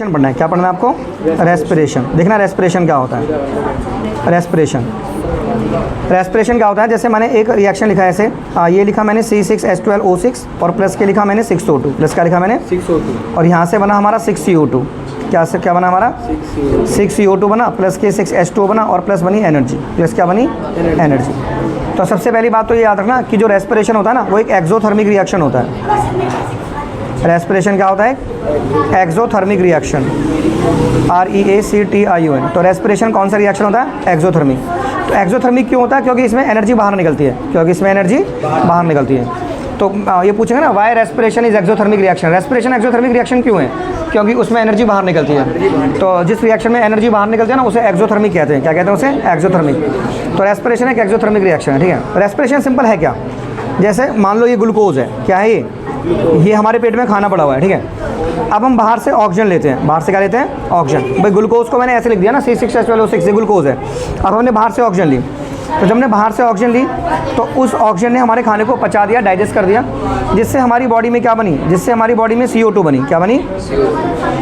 पढ़ना है। क्या पढ़ना है आपको? रेस्पिरेशन। देखना रेस्पिरेशन क्या होता है। रेस्पिरेशन क्या होता है? जैसे मैंने एक रिएक्शन लिखा है ऐसे, ये लिखा मैंने C6H12O6 और प्लस के लिखा मैंने 6O2, प्लस का लिखा मैंने 6O2 और यहाँ से बना हमारा 6CO2। क्या बना हमारा? 6CO2 बना, प्लस के 6H2O बना और प्लस बनी एनर्जी। प्लस क्या बनी? एनर्जी। तो सबसे पहली बात तो ये याद रखना कि जो रेस्पिरेशन होता है ना वो एक एक्सोथर्मिक रिएक्शन होता है। रेस्पिरेशन क्या होता है? Exothermic reaction, REACTION। तो रेस्पिरेशन कौन सा रिएक्शन होता है? एक्सोथर्मिक। तो एक्सोथर्मिक क्यों होता है? क्योंकि इसमें एनर्जी बाहर निकलती है। तो ये पूछेंगे ना, why respiration is exothermic reaction. Respiration exothermic reaction क्यों है? क्योंकि उसमें एनर्जी बाहर निकलती है। तो जिस रिएक्शन में एनर्जी बाहर निकलती है ना उसे एक्सोथर्मिक कहते हैं। क्या कहते हैं उसे? एक्सोथर्मिक। तो रेस्पिरेशन एक एक्सोथर्मिक रिएक्शन है, ठीक है। रेस्पिरेशन सिंपल है क्या? जैसे मान लो ये ग्लूकोज है, क्या है ये हमारे पेट में खाना पड़ा हुआ है, ठीक है। अब हम बाहर से ऑक्सीजन लेते हैं। बाहर से क्या लेते हैं? ऑक्सीजन। भाई ग्लूकोज को मैंने ऐसे लिख दिया ना, C6H12O6 ये ग्लूकोज है। अब हमने बाहर से ऑक्सीजन ली, तो जब हमने बाहर से ऑक्सीजन ली तो उस ऑक्सीजन ने हमारे खाने को पचा दिया, डाइजेस्ट कर दिया, जिससे हमारी बॉडी में क्या बनी? जिससे हमारी बॉडी में CO2 बनी। क्या बनी?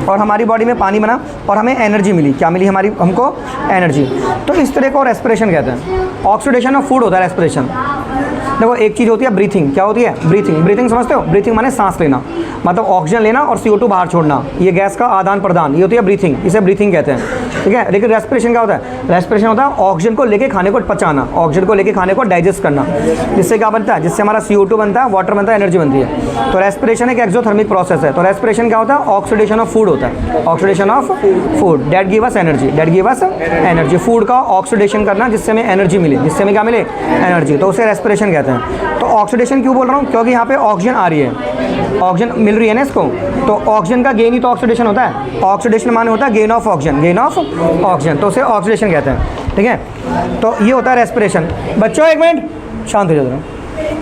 और हमारी बॉडी में पानी बना और हमें एनर्जी मिली। क्या मिली हमको? एनर्जी। तो इस तरह को रेस्पिरेशन कहते हैं। ऑक्सीडेशन ऑफ फूड होता है रेस्पिरेशन। देखो एक चीज़ होती है ब्रीथिंग। क्या होती है? ब्रीथिंग समझते हो? ब्रीथिंग माने सांस लेना, मतलब ऑक्सीजन लेना और CO2 बाहर छोड़ना, ये गैस का आदान प्रदान, ये होती है ब्रीथिंग। इसे ब्रीथिंग कहते हैं, ठीक है। लेकिन रेस्पिरेशन क्या होता है? रेस्पिरेशन होता है ऑक्सीजन को लेके खाने को पचाना, ऑक्सीजन को लेके खाने को डाइजेस्ट करना, जिससे क्या बनता है? जिससे हमारा CO2 बनता है, वाटर बनता है, एनर्जी बनती है। तो रेस्पिरेशन एक एक्सोथर्मिक प्रोसेस है। तो रेस्पिरेशन क्या होता है? ऑक्सीडेशन ऑफ फूड होता है। Oxidation of food that give us energy. Food का ऑक्सीडेशन करना जिससे हमें एनर्जी मिले, जिससे हमें क्या मिले? एनर्जी। तो उसे रेस्पिरेशन कहते हैं। तो ऑक्सीडेशन क्यों बोल रहा हूँ? क्योंकि यहाँ पे ऑक्सीजन आ रही है, ऑक्सीजन मिल रही है ना इसको। तो ऑक्सीजन का गेन ही तो ऑक्सीडेशन होता है। ऑक्सीडेशन माने होता है गेन ऑफ ऑक्सीजन, तो उसे ऑक्सीडेशन कहते हैं, ठीक है। तो ये होता है रेस्पिरेशन। बच्चों एक मिनट शांत हो जाओ।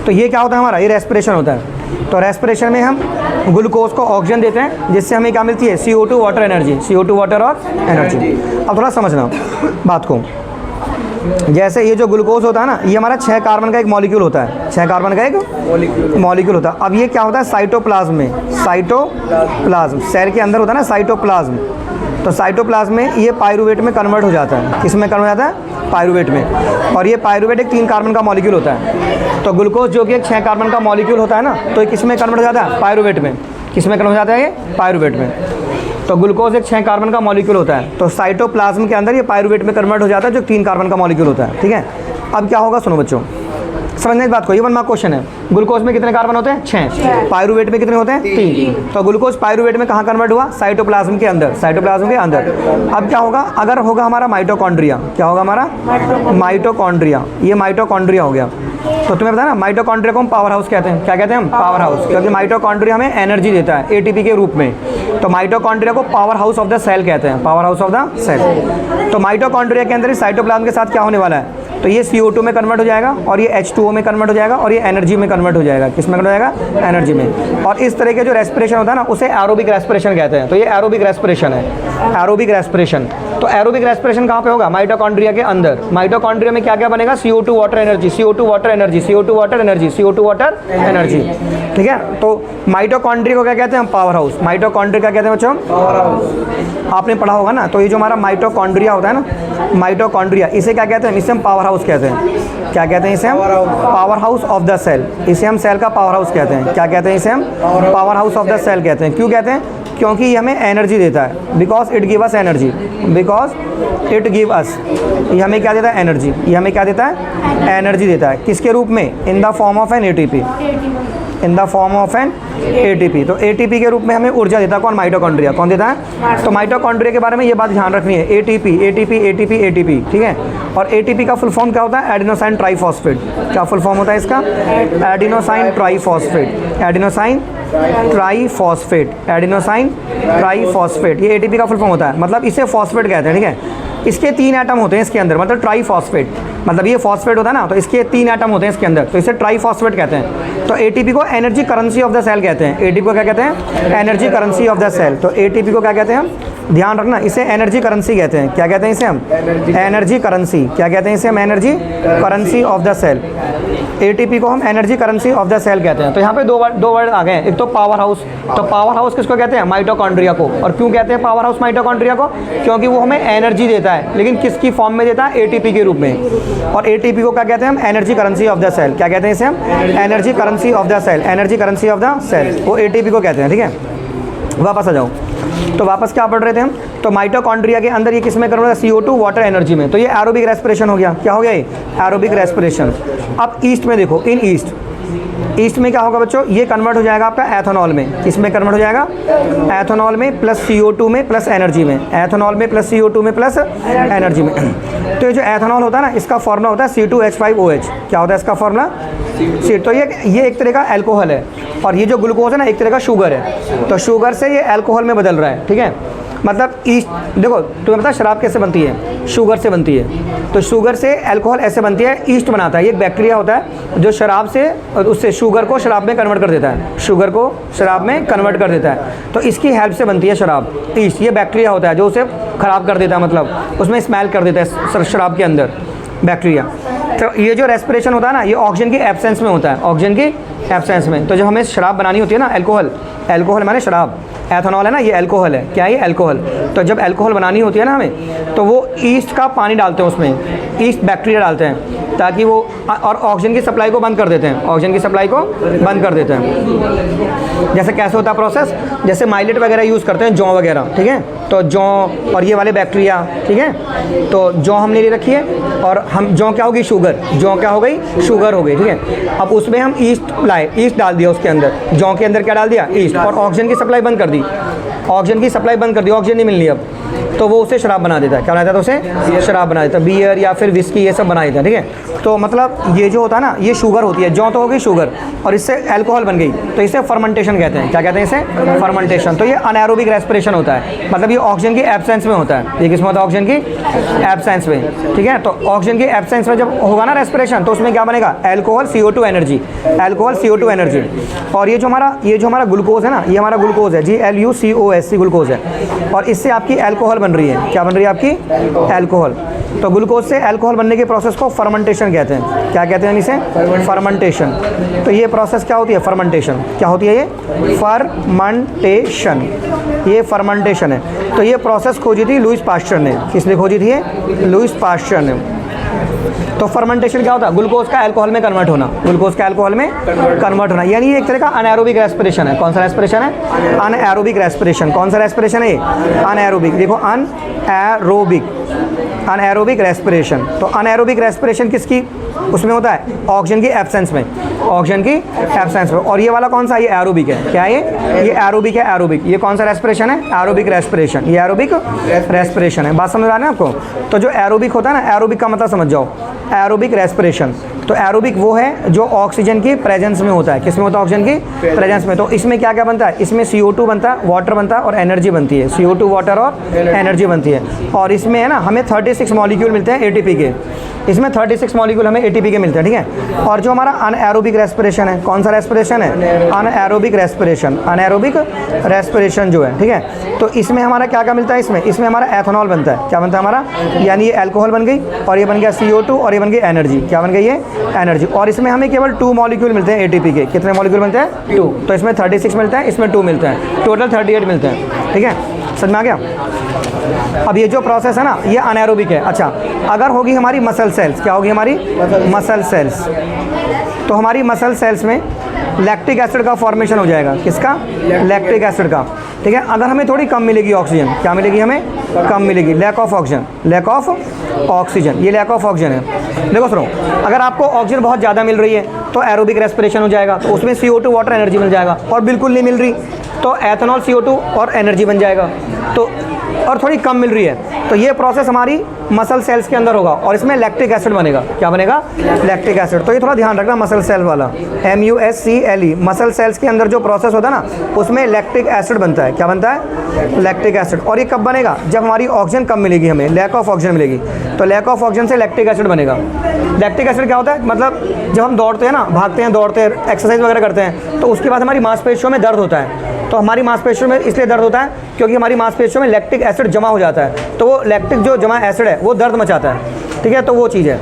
तो ये क्या होता है हमारा? ये रेस्पिरेशन होता है। तो रेस्पिरेशन में हम ग्लूकोज को ऑक्सीजन देते हैं, जिससे हमें क्या मिलती है? CO2 water energy. CO2 water और एनर्जी। अब थोड़ा समझना बात को। जैसे ये जो ग्लूकोज होता है ना, ये हमारा 6 कार्बन का एक मॉलिक्यूल होता है। 6 कार्बन का एक मॉलिक्यूल होता है। अब ये क्या होता है? साइटोप्लाज्म में, साइटोप्लाज्म सेल के अंदर होता है ना, साइटोप्लाज्म। तो साइटोप्लाज्म में ये पाइरूवेट में कन्वर्ट हो जाता है। किस में कन्वर्ट हो जाता है? पाइरूवेट में। और ये पाइरूवेट एक 3 कार्बन का मॉलिक्यूल होता है। तो ग्लूकोज जो कि एक 6 कार्बन का मॉलिक्यूल होता है ना, तो ये किस में कन्वर्ट हो जाता है? पाइरूवेट में। किस में कन्वर्ट हो जाता है? ये पाइरूवेट में। तो ग्लूकोज एक 6 कार्बन का मॉलिक्यूल होता है। तो साइटोप्लाज्म के अंदर ये पाइरूवेट में कन्वर्ट हो जाता है, जो 3 कार्बन का मॉलिक्यूल होता है, ठीक है। अब क्या होगा सुनो बच्चों, समझने की बात को। ये 1 मार्क क्वेश्चन है। ग्लूकोज में कितने कार्बन होते हैं? 6। पाइरूवेट में कितने होते हैं? 3। तो ग्लूकोज पाइरूवेट में कहाँ कन्वर्ट हुआ? साइटोप्लाज्म के अंदर। अब क्या होगा? अगर होगा हमारा माइटोकॉन्ड्रिया। क्या होगा हमारा? माइटोकॉन्ड्रिया। ये माइटोकॉन्ड्रिया हो गया। तो तुम्हें पता है ना, माइटोकॉन्ड्रिया को हम पावर हाउस कहते हैं। क्या कहते हैं हम? Power house. क्योंकि माइटोकॉन्ड्रिया हमें एनर्जी देता है ATP के रूप में। तो माइटोकॉन्ड्रिया को power house of the cell कहते हैं, power house of the cell. तो माइटोकॉन्ड्रिया के अंदर साइटोप्लाज्म के साथ क्या होने वाला है? तो ये CO2 में कन्वर्ट हो जाएगा और ये H2O में कन्वर्ट हो जाएगा और ये एनर्जी में कन्वर्ट हो जाएगा। किस में कन्वर्ट हो जाएगा? एनर्जी में। और इस तरह के जो रेस्पिरेशन होता है ना, उसे एरोबिक रेस्पिरेशन कहते हैं। तो ये एरोबिक रेस्पिरेशन है, एरोबिक रेस्पिरेशन। तो एरोबिक रेस्पिरेशन कहाँ पे होगा? माइटोकॉन्ड्रिया के अंदर। माइटोकॉन्ड्रिया में क्या क्या बनेगा? CO2 water energy, CO2 water energy, CO2 water energy, CO2 water energy, ठीक है। तो माइटोकॉन्ड्रिया को क्या कहते हैं हम? Power house. माइटोकॉन्ड्रिया क्या कहते हैं बच्चों? Power house. आपने पढ़ा होगा ना। तो ये जो हमारा माइटोकॉन्ड्रिया होता है ना, माइटोकॉन्ड्रिया, इसे क्या कहते हैं? इसे हम पावर हाउस कहते हैं। क्या कहते हैं इसे हम? Power house of the cell. इसे हम सेल का पावर हाउस कहते हैं। क्या कहते हैं इसे हम? Power house of the cell कहते हैं। क्यों कहते हैं? क्योंकि ये हमें एनर्जी देता है। Because it give us energy. Because it give us, ये हमें क्या देता है? एनर्जी। ये हमें क्या देता है? एनर्जी देता है। किसके रूप में? In the form of an ATP। In the form of an ATP। तो ATP के रूप में हमें ऊर्जा देता है कौन? माइटोकॉन्ड्रिया। कौन देता है? तो माइटोकॉन्ड्रिया के बारे में ये बात ध्यान रखनी है। ATP, ठीक है। और ATP का फुल फॉर्म क्या होता है? Adenosine triphosphate. क्या फुल फॉर्म होता है इसका? Adenosine triphosphate. एडिनोसाइन ट्राइफॉस्फेट, ये ATP का फुल फॉर्म होता है। मतलब इसे फॉस्फेट कहते हैं, ठीक है। इसके 3 एटम होते हैं इसके अंदर, मतलब ट्राइफॉस्फेट। मतलब ये फॉस्फेट होता है ना, तो इसके 3 एटम होते हैं इसके अंदर, तो इसे ट्राइफॉस्फेट कहते हैं। तो ATP को energy currency of the cell कहते हैं। ATP को क्या कहते हैं? Energy currency of the cell. तो ATP को क्या कहते हैं हम? ध्यान रखना, इसे एनर्जी करेंसी कहते हैं। क्या कहते हैं इसे हम? Energy currency. क्या कहते हैं इसे हम? Energy currency of the cell. ATP को हम energy currency of the cell कहते हैं। तो यहाँ पे दो वर्ड आ गए हैं, एक तो पावर हाउस। तो पावर हाउस किसको कहते हैं? माइटोकॉन्ड्रिया को। और क्यों कहते हैं पावर हाउस माइटोकॉन्ड्रिया को? क्योंकि वो हमें एनर्जी देता है, लेकिन किसकी फॉर्म में देता है? ATP के रूप में। और ATP को क्या कहते हैं हम? Energy currency of the cell. क्या कहते हैं इसे हम? Energy currency of the cell. Energy currency of the cell, वो ATP को कहते हैं। ठीक है, वापस आ जाओ। तो वापस क्या पढ़ रहे थे हम? तो माइटोकॉन्ड्रिया के अंदर ये किस में कन्वर्ट होगा? CO2 वाटर एनर्जी में। तो ये एरोबिक रेस्पिरेशन हो गया। क्या हो गया ये? Aerobic respiration. अब ईस्ट में देखो, इन ईस्ट में क्या होगा बच्चों? ये कन्वर्ट हो जाएगा आपका एथेनॉल में। किसमें कन्वर्ट हो जाएगा? एथेनॉल में प्लस CO2 में प्लस एनर्जी में। एथेनॉल में प्लस CO2 में प्लस एनर्जी में। तो ये जो एथेनॉल होता है ना, इसका फॉर्मूला होता है C2H5OH। क्या होता है इसका फॉर्मूला? तो ये एक तरह का अल्कोहल है, और ये जो ग्लूकोज है ना, एक तरह का शुगर है। तो शुगर से ये अल्कोहल में बदल रहा है। ठीक है, मतलब ईस्ट देखो, तुम्हें पता है शराब कैसे बनती है? शुगर से बनती है। तो शुगर से अल्कोहल ऐसे बनती है, ईस्ट बनाता है। ये एक बैक्टीरिया होता है जो शराब से, उससे शुगर को शराब में कन्वर्ट कर देता है। शुगर को शराब में कन्वर्ट कर देता है। तो इसकी हेल्प से बनती है शराब, ईस्ट। ये बैक्टीरिया होता है जो उसे ख़राब कर देता है, मतलब उसमें स्मेल कर देता है शराब के अंदर बैक्टीरिया। तो ये जो रेस्पिरेशन होता है ना, ये ऑक्सीजन की एब्सेंस में होता है, ऑक्सीजन की एब्सेंस में। तो जब हमें शराब बनानी होती है ना, अल्कोहल माने शराब, एथेनॉल है ना, ये अल्कोहल है। क्या है ये? अल्कोहल। तो जब अल्कोहल बनानी होती है ना हमें, तो वो ईस्ट का पानी डालते हैं, उसमें ईस्ट बैक्टीरिया डालते हैं, ताकि वो, और ऑक्सीजन की सप्लाई को बंद कर देते हैं। ऑक्सीजन की सप्लाई को बंद कर देते हैं। जैसे कैसे होता है प्रोसेस? जैसे माइलेट वगैरह यूज़ करते हैं, जौ वगैरह। ठीक है, तो जौ और ये वाले बैक्टीरिया। ठीक है, तो जौ हमने ले रखी है, और हम जौ क्या होगी? शुगर। जौ क्या हो गई? शुगर हो गई। ठीक है, अब उसमें हम ईस्ट लाए, ईस्ट डाल दिया उसके अंदर। जौ के अंदर क्या डाल दिया? ईस्ट। और ऑक्सीजन की सप्लाई बंद कर दी, ऑक्सीजन की सप्लाई बंद कर दी, ऑक्सीजन नहीं मिलनी अब। तो वो उसे शराब बना देता है। क्या बनाता है? तो उसे शराब बना देता है, बियर या फिर विस्की, ये सब बना देता है। ठीक है, तो मतलब ये जो होता है ना, ये शुगर होती है। जौ तो हो गई शुगर, और इससे अल्कोहल बन गई, तो इसे फर्मेंटेशन कहते हैं। क्या कहते हैं इसे? फर्मेंटेशन। तो ये अनएरोबिक रेस्पिरेशन होता है, मतलब ये ऑक्सीजन की एब्सेंस में होता है। ये किसमें होता है? ऑक्सीजन की एब्सेंस में। ठीक है, तो ऑक्सीजन की एब्सेंस में जब होगा ना रेस्पिरेशन, तो उसमें क्या बनेगा? Alcohol CO2 energy, alcohol CO2 energy. और ये जो हमारा ग्लूकोज है ना, ये हमारा ग्लूकोज है, GLUCOS ग्लूकोज है, और इससे आपकी अल्कोहल बन रही है। क्या बन रही है आपकी? अल्कोहल। तो ग्लूकोज से अल्कोहल बनने के प्रोसेस को फर्मेंटेशन कहते हैं। क्या कहते हैं इसे? फर्मेंटेशन। तो ये प्रोसेस क्या होती है? फर्मेंटेशन। क्या होती है ये? फर्मेंटेशन। ये फर्मेंटेशन है। तो ये प्रोसेस खोजी थी लुईस पास्चर ने। किसने खोजी थी ये? लुईस पास्चर ने। तो फर्मेंटेशन क्या होता है? ग्लूकोज का अल्कोहल में कन्वर्ट होना, ग्लूकोज का अल्कोहल में कन्वर्ट होना, यानी ये एक तरह का अनएरोबिक रेस्पिरेशन है। कौन सा रेस्पिरेशन है? Anaerobic respiration. कौन सा रेस्पिरेशन है ये? अनएरोबिक। देखो, अनएरोबिक रेस्पिरेशन। तो अनएरोबिक रेस्पिरेशन किसकी उसमें होता है? ऑक्सीजन की एब्सेंस में, ऑक्सीजन की एब्सेंस में। और ये वाला कौन सा? ये एरोबिक है। क्या है ये एरोबिक है, एरोबिक। ये कौन सा रेस्पिरेशन है? Aerobic respiration. ये एरोबिक रेस्पिरेशन है। बात समझ आ रही है आपको? तो जो एरोबिक होता है ना, एरोबिक का मतलब समझ जाओ, एरोबिक रेस्पिरेशन। तो एरोबिक वो है जो ऑक्सीजन की प्रेजेंस में होता है। किसमें होता है? ऑक्सीजन की प्रेजेंस में। तो इसमें क्या क्या बनता है? इसमें CO2 बनता है, वाटर बनता है, और एनर्जी बनती है। CO2 वाटर और एनर्जी बनती है। और इसमें है ना, हमें 36 मॉलिक्यूल मिलते हैं ATP के। इसमें 36 मॉलिक्यूल हमें ATP के मिलते हैं। ठीक है, और जो हमारा अनएरोबिक रेस्पिरेशन है, कौन सा रेस्पिरेशन है? Anaerobic respiration. अनएरोबिक रेस्पिरेशन जो है, ठीक है, तो इसमें हमारा क्या क्या मिलता है? इसमें हमारा एथेनॉल बनता है। क्या बनता है हमारा? यानी ये अल्कोहल बन गई, और ये बन गया CO2, और ये बन गई एनर्जी। क्या बन गई? ये एनर्जी। और इसमें हमें केवल 2 मॉलिक्यूल मिलते हैं ATP के। कितने मॉलिक्यूल मिलते हैं? 2। तो इसमें 36 मिलता है, इसमें 2 मिलते हैं, टोटल 38 मिलते हैं। ठीक है, समझ में आ गया? अब ये जो प्रोसेस है ना, ये अनएरोबिक है। अच्छा, अगर होगी हमारी मसल सेल्स, क्या होगी हमारी? Muscle cells. तो हमारी मसल सेल्स में लैक्टिक एसिड का फॉर्मेशन हो जाएगा। किसका? लैक्टिक एसिड का। ठीक है, अगर हमें थोड़ी कम मिलेगी ऑक्सीजन, क्या मिलेगी हमें? कम मिलेगी, lack of oxygen, lack of oxygen. ये लैक ऑफ ऑक्सीजन है। देखो सुनो, अगर आपको ऑक्सीजन बहुत ज़्यादा मिल रही है तो एरोबिक रेस्पिरेशन हो जाएगा, तो उसमें CO2 वाटर एनर्जी मिल जाएगा। और बिल्कुल नहीं मिल रही तो एथेनॉल CO2 और एनर्जी बन जाएगा। तो और थोड़ी कम मिल रही है, तो ये प्रोसेस हमारी मसल सेल्स के अंदर होगा, और इसमें लैक्टिक एसिड बनेगा। क्या बनेगा? Lactic acid. तो ये थोड़ा ध्यान रखना, मसल सेल वाला, MUSCLE। मसल सेल्स के अंदर जो प्रोसेस होता है ना, उसमें लैक्टिक एसिड बनता है। क्या बनता है? Lactic acid. और ये कब बनेगा? जब हमारी ऑक्सीजन कम मिलेगी, हमें लैक ऑफ ऑक्सीजन मिलेगी, तो लैक ऑफ ऑक्सीजन से लैक्टिक एसिड बनेगा। लैक्टिक एसिड क्या होता है? मतलब जब हम दौड़ते हैं ना, भागते हैं, दौड़ते हैं, एक्सरसाइज वगैरह करते हैं, तो उसके बाद हमारी मांसपेशियों में दर्द होता है। तो हमारी मांसपेशियों में इसलिए दर्द होता है क्योंकि हमारी मांसपेशियों में लैक्टिक एसिड जमा हो जाता है। तो वो लैक्टिक जो जमा एसिड है वो दर्द मचाता है। ठीक है, तो वो चीज़ है।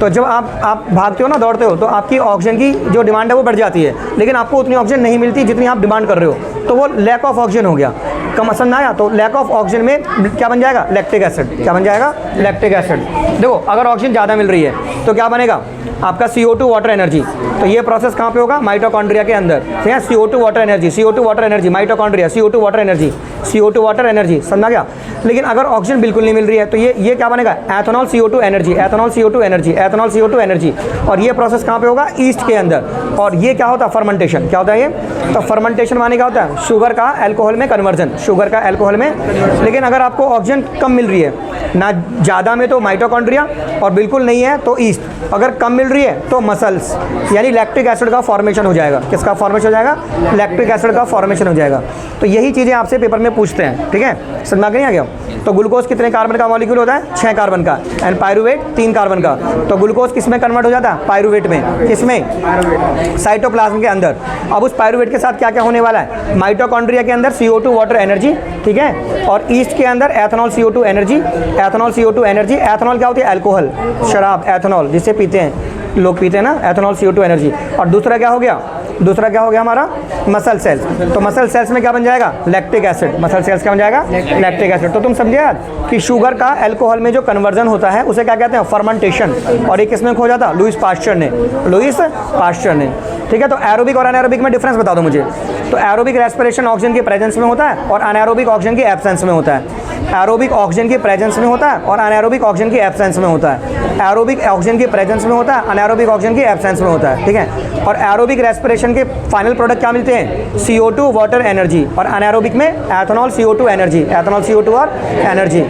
तो जब आप भागते हो ना, दौड़ते हो, तो आपकी ऑक्सीजन की जो डिमांड है वो बढ़ जाती है, लेकिन आपको उतनी ऑक्सीजन नहीं मिलती जितनी आप डिमांड कर रहे हो, तो वो लैक ऑफ ऑक्सीजन हो गया। कम समझ आया? तो लैक ऑफ ऑक्सीजन में क्या बन जाएगा? Lactic acid. क्या बन जाएगा? Lactic acid. देखो, अगर ऑक्सीजन ज़्यादा मिल रही है तो क्या बनेगा? आपका CO2 वाटर एनर्जी। तो ये प्रोसेस कहाँ पे होगा? माइटोकॉन्ड्रिया के अंदर। ठीक है, CO2 water energy, CO2 water energy, mitochondria, CO2 water energy, CO2 water energy, समझा गया? लेकिन अगर ऑक्सीजन बिल्कुल नहीं मिल रही है तो ये क्या बनेगा? Ethanol CO2 energy, ethanol CO2 energy, ethanol CO2 energy. और ये प्रोसेस कहाँ पे होगा? ईस्ट के अंदर। और ये क्या होता है? फर्मेंटेशन। क्या होता है ये? तो फर्मेंटेशन माने क्या होता है? शुगर का अल्कोहल में कन्वर्जन, शुगर का अल्कोहल में। लेकिन अगर आपको ऑक्सीजन कम मिल रही है ना, ज़्यादा में तो माइटोकॉन्ड्रिया, और बिल्कुल नहीं है तो ईस्ट, अगर कम मिल रही है तो मसल्स, यानी लैक्टिक एसिड का फॉर्मेशन हो जाएगा। किसका फॉर्मेशन हो जाएगा? लैक्टिक एसिड का फॉर्मेशन हो जाएगा। तो यही चीज़ें आपसे पेपर में पूछते हैं। ठीक है, समझ में आ गया? तो ग्लूकोज कितने कार्बन का मॉलिक्यूल होता है? 6 कार्बन का। एंड पायरुवेट 3 कार्बन का। तो ग्लूकोज किस में कन्वर्ट हो जाता है? पायरुवेट में। किसमें? साइटोप्लाज्म के अंदर। अब उस पायरुवेट के साथ क्या क्या होने वाला है? माइटोकॉन्ड्रिया के अंदर CO2 वाटर एनर्जी, ठीक है, और ईस्ट के अंदर ethanol CO2 energy, ethanol CO2 energy. Ethanol क्या होती है? अल्कोहल, शराब, एथेनॉल जिसे पीते हैं लोग, पीते हैं ना, एथेनॉल CO2 एनर्जी। और दूसरा क्या हो गया? दूसरा क्या हो गया हमारा? Muscle cells. तो मसल सेल्स में क्या बन जाएगा? Lactic acid. मसल सेल्स क्या बन जाएगा? Lactic acid. तो तुम समझे यार कि शुगर का अल्कोहल में जो कन्वर्जन होता है उसे क्या कहते हैं? फर्मेंटेशन। और ये किसमें खो जाता? लुईस पास्चर ने, लुईस पास्चर ने। ठीक है, तो एरोबिक और अनएरोबिक में डिफरेंस बता दो मुझे। तो एरोबिक रेस्पिरेशन ऑक्सीजन के प्रेजेंस में होता है और अनएरोबिक ऑक्सीजन की एब्सेंस में होता है। एरोबिक ऑक्सीजन की प्रेजेंस में होता है और अनएरोबिक ऑक्सीजन की एब्सेंस में होता है। एरोबिक ऑक्सीजन की प्रेजेंस में होता है, अनएरोबिक ऑक्सीजन की एब्सेंस में होता है। ठीक है, और एरोबिक रेस्पिरेशन के फाइनल प्रोडक्ट क्या मिलते हैं? CO2 वाटर एनर्जी, और अनएरोबिक में ethanol CO2 energy, ethanol CO2 और एनर्जी।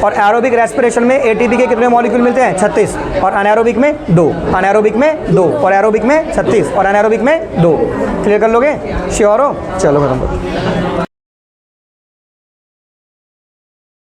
और एरोबिक रेस्पिरेशन में ATP के कितने मॉलिक्यूल मिलते हैं? 36, और अनएरोबिक में 2, अनएरोबिक में 2, और एरोबिक में 36, और अनएरोबिक में 2। क्लियर कर लोगे? श्योर हो? चलो खत्म।